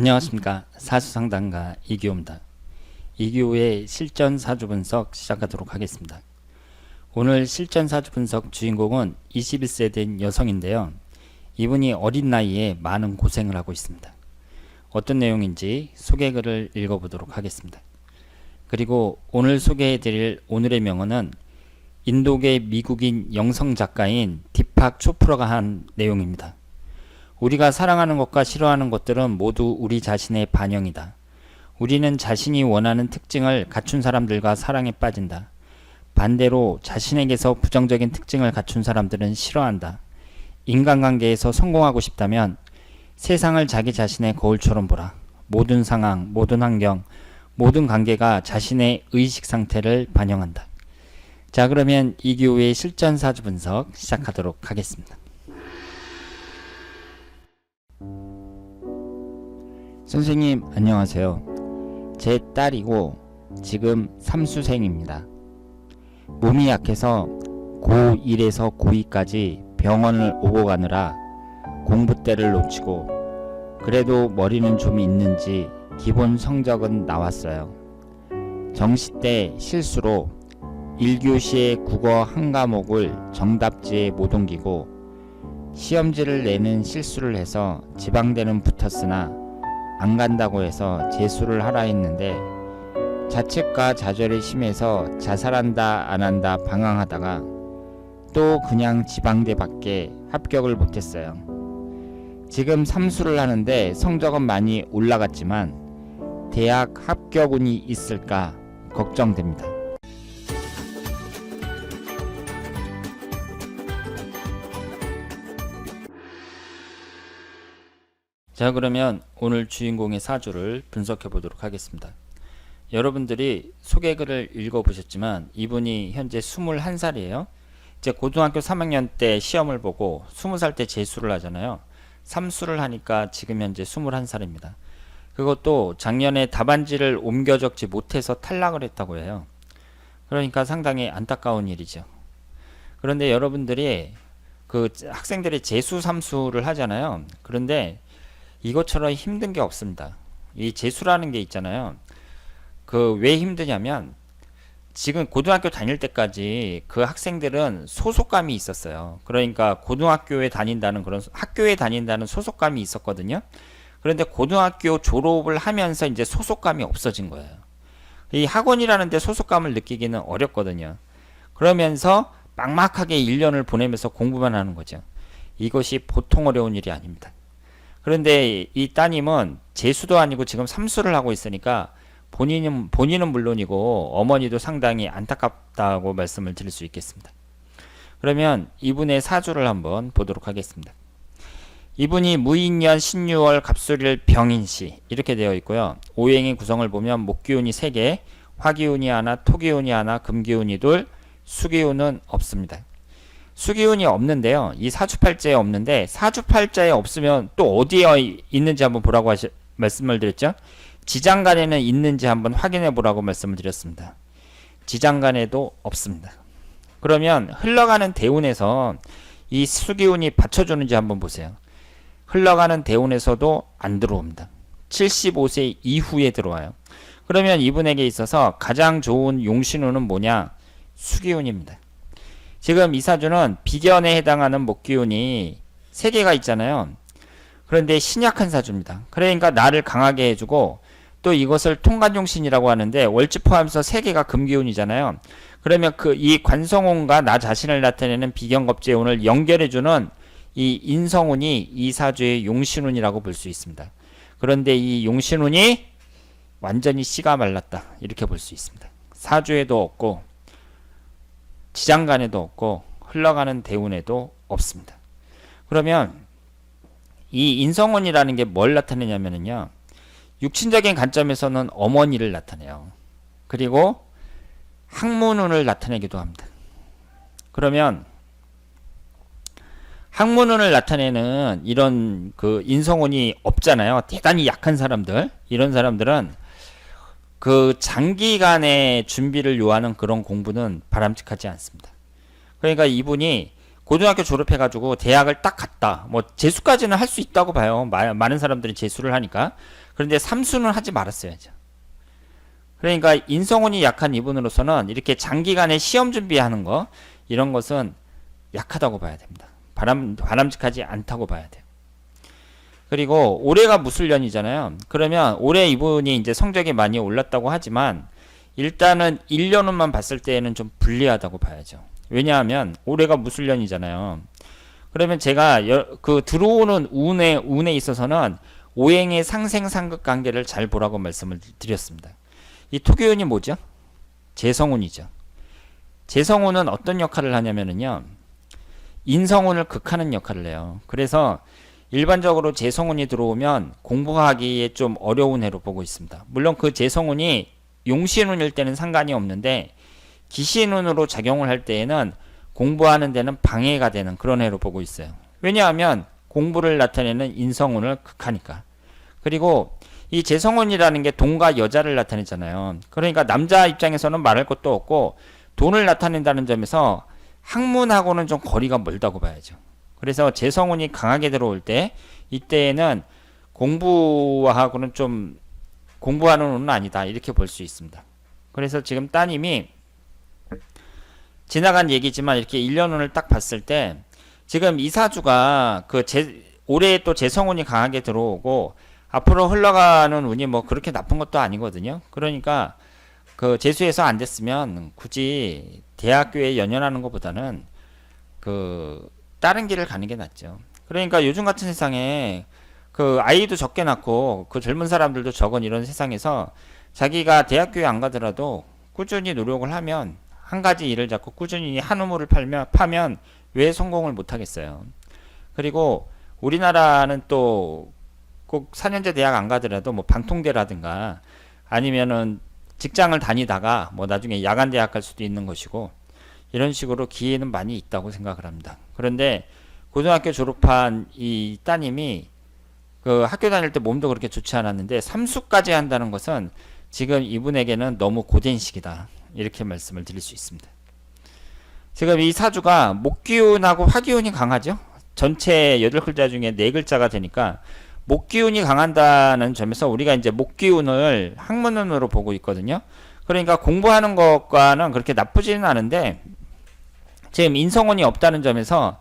안녕하십니까. 사주상담가 이기호입니다. 이기호의 실전 사주 분석 시작하도록 하겠습니다. 오늘 실전 사주 분석 주인공은 21세 된 여성인데요. 이분이 어린 나이에 많은 고생을 하고 있습니다. 어떤 내용인지 소개글을 읽어보도록 하겠습니다. 그리고 오늘 소개해드릴 오늘의 명언은 인도계 미국인 영성 작가인 디팍 초프라가 한 내용입니다. 우리가 사랑하는 것과 싫어하는 것들은 모두 우리 자신의 반영이다. 우리는 자신이 원하는 특징을 갖춘 사람들과 사랑에 빠진다. 반대로 자신에게서 부정적인 특징을 갖춘 사람들은 싫어한다. 인간관계에서 성공하고 싶다면 세상을 자기 자신의 거울처럼 보라. 모든 상황, 모든 환경, 모든 관계가 자신의 의식 상태를 반영한다. 자, 그러면 이기호의 실전 사주 분석 시작하도록 하겠습니다. 선생님 안녕하세요. 제 딸이고 지금 삼수생입니다. 몸이 약해서 고1에서 고2까지 병원을 오고 가느라 공부 때를 놓치고 그래도 머리는 좀 있는지 기본 성적은 나왔어요. 정시 때 실수로 1교시의 국어 한 과목을 정답지에 못 옮기고 시험지를 내는 실수를 해서 지방대는 붙었으나 안 간다고 해서 재수를 하라 했는데 자책과 좌절이 심해서 자살한다 안 한다 방황하다가 또 그냥 지방대밖에 합격을 못했어요. 지금 삼수를 하는데 성적은 많이 올라갔지만 대학 합격운이 있을까 걱정됩니다. 자, 그러면 오늘 주인공의 사주를 분석해 보도록 하겠습니다. 여러분들이 소개글을 읽어보셨지만 이분이 현재 21살이에요. 이제 고등학교 3학년 때 시험을 보고 20살 때 재수를 하잖아요. 삼수를 하니까 지금 현재 21살입니다. 그것도 작년에 답안지를 옮겨 적지 못해서 탈락을 했다고 해요. 그러니까 상당히 안타까운 일이죠. 그런데 여러분들이 그 학생들이 재수 삼수를 하잖아요. 그런데 이것처럼 힘든 게 없습니다. 이 재수라는 게 있잖아요. 그 왜 힘드냐면 지금 고등학교 다닐 때까지 그 학생들은 소속감이 있었어요. 그러니까 고등학교에 다닌다는 그런 학교에 다닌다는 소속감이 있었거든요. 그런데 고등학교 졸업을 하면서 이제 소속감이 없어진 거예요. 이 학원이라는 데 소속감을 느끼기는 어렵거든요. 그러면서 막막하게 1년을 보내면서 공부만 하는 거죠. 이것이 보통 어려운 일이 아닙니다. 그런데 이 따님은 재수도 아니고 지금 삼수를 하고 있으니까 본인은 물론이고 어머니도 상당히 안타깝다고 말씀을 드릴 수 있겠습니다. 그러면 이분의 사주를 한번 보도록 하겠습니다. 이분이 무인년 신유월 갑술일 병인시 이렇게 되어 있고요. 오행의 구성을 보면 목기운이 3개, 화기운이 하나, 토기운이 하나, 금기운이 둘, 수기운은 없습니다. 수기운이 없는데요. 이 사주팔자에 없는데 사주팔자에 없으면 또 어디에 있는지 한번 보라고 말씀을 드렸죠. 지장간에는 있는지 한번 확인해 보라고 말씀을 드렸습니다. 지장간에도 없습니다. 그러면 흘러가는 대운에서 이 수기운이 받쳐주는지 한번 보세요. 흘러가는 대운에서도 안 들어옵니다. 75세 이후에 들어와요. 그러면 이분에게 있어서 가장 좋은 용신운은 뭐냐? 수기운입니다. 지금 이 사주는 비견에 해당하는 목기운이 3개가 있잖아요. 그런데 신약한 사주입니다. 그러니까 나를 강하게 해주고 또 이것을 통관용신이라고 하는데 월지 포함해서 3개가 금기운이잖아요. 그러면 이 관성운과 나 자신을 나타내는 비견겁재운을 연결해주는 이 인성운이 이 사주의 용신운이라고 볼 수 있습니다. 그런데 이 용신운이 완전히 씨가 말랐다 이렇게 볼 수 있습니다. 사주에도 없고 지장간에도 없고 흘러가는 대운에도 없습니다. 그러면 이 인성운이라는 게 뭘 나타내냐면요. 육신적인 관점에서는 어머니를 나타내요. 그리고 학문운을 나타내기도 합니다. 그러면 학문운을 나타내는 이런 그 인성운이 없잖아요. 대단히 약한 사람들, 이런 사람들은 그 장기간의 준비를 요하는 그런 공부는 바람직하지 않습니다. 그러니까 이분이 고등학교 졸업해가지고 대학을 딱 갔다. 뭐 재수까지는 할 수 있다고 봐요. 많은 사람들이 재수를 하니까. 그런데 삼수는 하지 말았어야죠. 그러니까 인성운이 약한 이분으로서는 이렇게 장기간에 시험 준비하는 거 이런 것은 약하다고 봐야 됩니다. 바람직하지 않다고 봐야 돼요. 그리고 올해가 무술년이잖아요. 그러면 올해 이분이 이제 성적이 많이 올랐다고 하지만 일단은 1년 후만 봤을 때에는 좀 불리하다고 봐야죠. 왜냐하면 올해가 무술년이잖아요. 그러면 제가 그 들어오는 운에 있어서는 오행의 상생상극 관계를 잘 보라고 말씀을 드렸습니다. 이 토기운이 뭐죠? 재성운이죠. 재성운은 어떤 역할을 하냐면요. 인성운을 극하는 역할을 해요. 그래서 일반적으로 재성운이 들어오면 공부하기에 좀 어려운 해로 보고 있습니다. 물론 그 재성운이 용신운일 때는 상관이 없는데 기신운으로 작용을 할 때에는 공부하는 데는 방해가 되는 그런 해로 보고 있어요. 왜냐하면 공부를 나타내는 인성운을 극하니까. 그리고 이 재성운이라는 게 돈과 여자를 나타내잖아요. 그러니까 남자 입장에서는 말할 것도 없고 돈을 나타낸다는 점에서 학문하고는 좀 거리가 멀다고 봐야죠. 그래서 재성운이 강하게 들어올 때 이때에는 공부하고는 좀 공부하는 운은 아니다 이렇게 볼 수 있습니다. 그래서 지금 따님이 지나간 얘기지만 이렇게 1년 운을 딱 봤을 때 지금 이 사주가 올해 또 재성운이 강하게 들어오고 앞으로 흘러가는 운이 뭐 그렇게 나쁜 것도 아니거든요. 그러니까 그 재수해서 안 됐으면 굳이 대학교에 연연하는 것보다는 그 다른 길을 가는 게 낫죠. 그러니까 요즘 같은 세상에 그 아이도 적게 낳고 그 젊은 사람들도 적은 이런 세상에서 자기가 대학교에 안 가더라도 꾸준히 노력을 하면 한 가지 일을 잡고 꾸준히 한 우물을 파면 왜 성공을 못 하겠어요. 그리고 우리나라는 또 꼭 4년제 대학 안 가더라도 뭐 방통대라든가 아니면은 직장을 다니다가 뭐 나중에 야간 대학 갈 수도 있는 것이고 이런 식으로 기회는 많이 있다고 생각을 합니다. 그런데 고등학교 졸업한 이 따님이 그 학교 다닐 때 몸도 그렇게 좋지 않았는데 삼수까지 한다는 것은 지금 이분에게는 너무 고된 시기다. 이렇게 말씀을 드릴 수 있습니다. 지금 이 사주가 목기운하고 화기운이 강하죠. 전체 8글자 중에 4글자가 되니까 목기운이 강한다는 점에서 우리가 이제 목기운을 학문운으로 보고 있거든요. 그러니까 공부하는 것과는 그렇게 나쁘지는 않은데 지금 인성운이 없다는 점에서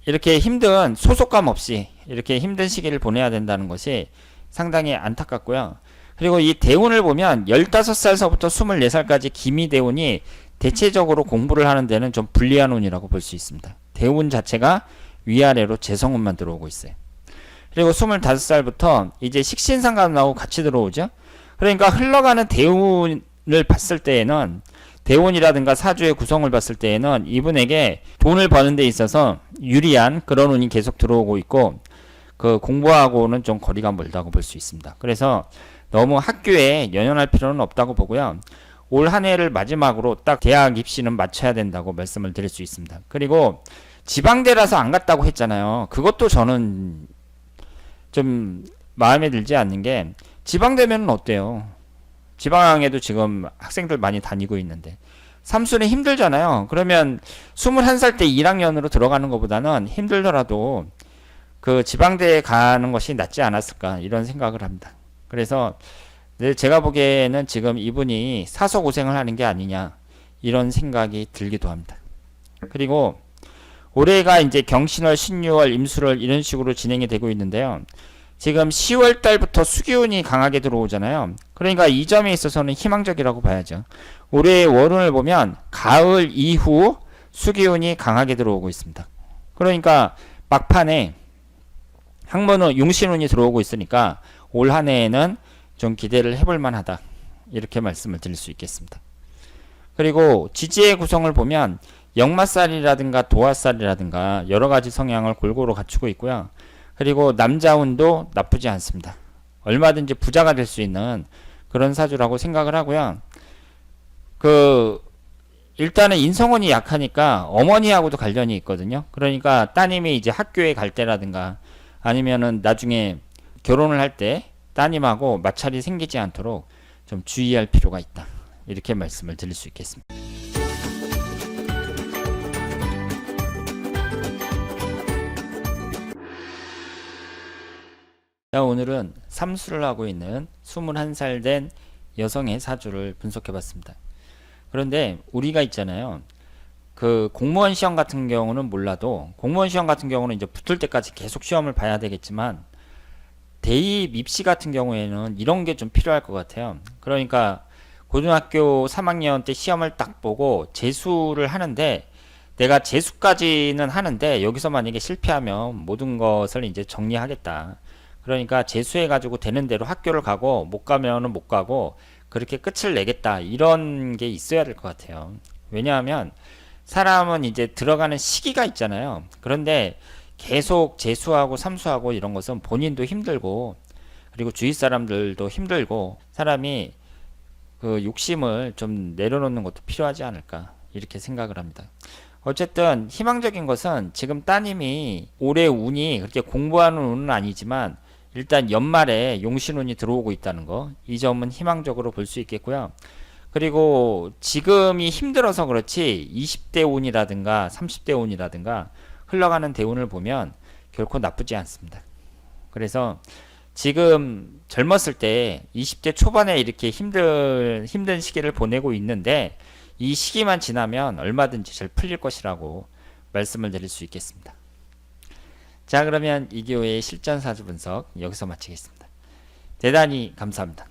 이렇게 힘든 소속감 없이 이렇게 힘든 시기를 보내야 된다는 것이 상당히 안타깝고요. 그리고 이 대운을 보면 15살서부터 24살까지 기미대운이 대체적으로 공부를 하는 데는 좀 불리한 운이라고 볼 수 있습니다. 대운 자체가 위아래로 재성운만 들어오고 있어요. 그리고 25살부터 이제 식신상관하고 같이 들어오죠. 그러니까 흘러가는 대운을 봤을 때에는 대운이라든가 사주의 구성을 봤을 때에는 이분에게 돈을 버는 데 있어서 유리한 그런 운이 계속 들어오고 있고 그 공부하고는 좀 거리가 멀다고 볼 수 있습니다. 그래서 너무 학교에 연연할 필요는 없다고 보고요. 올 한 해를 마지막으로 딱 대학 입시는 마쳐야 된다고 말씀을 드릴 수 있습니다. 그리고 지방대라서 안 갔다고 했잖아요. 그것도 저는 좀 마음에 들지 않는 게 지방대면은 어때요? 지방에도 지금 학생들 많이 다니고 있는데 삼수는 힘들잖아요. 그러면 21살 때 1학년으로 들어가는 것보다는 힘들더라도 그 지방대에 가는 것이 낫지 않았을까 이런 생각을 합니다. 그래서 제가 보기에는 지금 이분이 사서 고생을 하는 게 아니냐 이런 생각이 들기도 합니다. 그리고 올해가 이제 경신월, 신유월, 임술월 이런 식으로 진행이 되고 있는데요. 지금 10월 달부터 수기운이 강하게 들어오잖아요. 그러니까 이 점에 있어서는 희망적이라고 봐야죠. 올해의 월운을 보면 가을 이후 수기운이 강하게 들어오고 있습니다. 그러니까 막판에 학문은 용신운이 들어오고 있으니까 올 한 해에는 좀 기대를 해볼 만하다. 이렇게 말씀을 드릴 수 있겠습니다. 그리고 지지의 구성을 보면 역마살이라든가 도화살이라든가 여러가지 성향을 골고루 갖추고 있고요. 그리고 남자운도 나쁘지 않습니다. 얼마든지 부자가 될 수 있는 그런 사주라고 생각을 하고요. 일단은 인성운이 약하니까 어머니하고도 관련이 있거든요. 그러니까 따님이 이제 학교에 갈 때라든가 아니면은 나중에 결혼을 할 때 따님하고 마찰이 생기지 않도록 좀 주의할 필요가 있다. 이렇게 말씀을 드릴 수 있겠습니다. 자, 오늘은 삼수를 하고 있는 21살 된 여성의 사주를 분석해 봤습니다. 그런데 우리가 있잖아요. 그 공무원 시험 같은 경우는 몰라도 공무원 시험 같은 경우는 이제 붙을 때까지 계속 시험을 봐야 되겠지만 대입 입시 같은 경우에는 이런 게 좀 필요할 것 같아요. 그러니까 고등학교 3학년 때 시험을 딱 보고 재수를 하는데 내가 재수까지는 하는데 여기서 만약에 실패하면 모든 것을 이제 정리하겠다. 그러니까 재수해가지고 되는 대로 학교를 가고 못 가면은 못 가고 그렇게 끝을 내겠다. 이런 게 있어야 될 것 같아요. 왜냐하면 사람은 이제 들어가는 시기가 있잖아요. 그런데 계속 재수하고 삼수하고 이런 것은 본인도 힘들고 그리고 주위 사람들도 힘들고 사람이 그 욕심을 좀 내려놓는 것도 필요하지 않을까 이렇게 생각을 합니다. 어쨌든 희망적인 것은 지금 따님이 올해 운이 그렇게 공부하는 운은 아니지만 일단 연말에 용신운이 들어오고 있다는 거, 이 점은 희망적으로 볼 수 있겠고요. 그리고 지금이 힘들어서 그렇지 20대 운이라든가 30대 운이라든가 흘러가는 대운을 보면 결코 나쁘지 않습니다. 그래서 지금 젊었을 때 20대 초반에 이렇게 힘든 시기를 보내고 있는데 이 시기만 지나면 얼마든지 잘 풀릴 것이라고 말씀을 드릴 수 있겠습니다. 자, 그러면 이기호의 실전 사주 분석 여기서 마치겠습니다. 대단히 감사합니다.